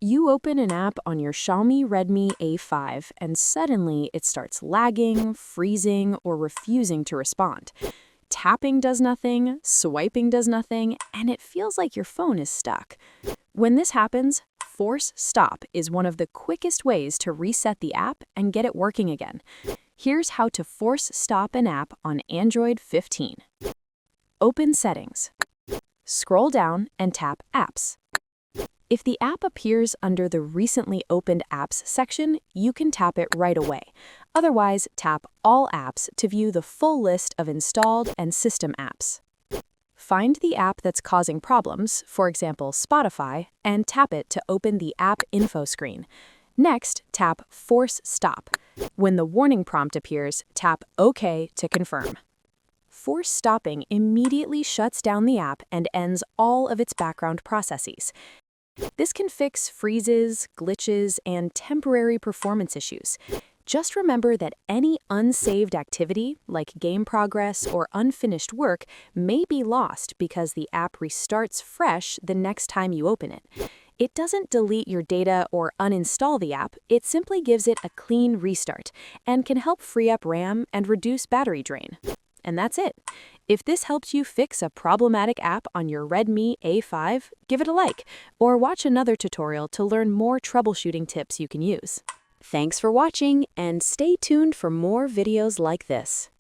You open an app on your Xiaomi Redmi A5 and suddenly it starts lagging, freezing, or refusing to respond. Tapping does nothing, swiping does nothing, and it feels like your phone is stuck. When this happens, force stop is one of the quickest ways to reset the app and get it working again. Here's how to force stop an app on Android 15. Open Settings. Scroll down and tap Apps. If the app appears under the Recently Opened Apps section, you can tap it right away. Otherwise, tap All Apps to view the full list of installed and system apps. Find the app that's causing problems, for example Spotify, and tap it to open the app info screen. Next, tap Force Stop. When the warning prompt appears, tap OK to confirm. Force stopping immediately shuts down the app and ends all of its background processes. This can fix freezes, glitches, and temporary performance issues. Just remember that any unsaved activity, like game progress or unfinished work, may be lost because the app restarts fresh the next time you open it. It doesn't delete your data or uninstall the app, it simply gives it a clean restart and can help free up RAM and reduce battery drain. And that's it. If this helps you fix a problematic app on your Redmi A5, give it a like, or watch another tutorial to learn more troubleshooting tips you can use. Thanks for watching, and stay tuned for more videos like this.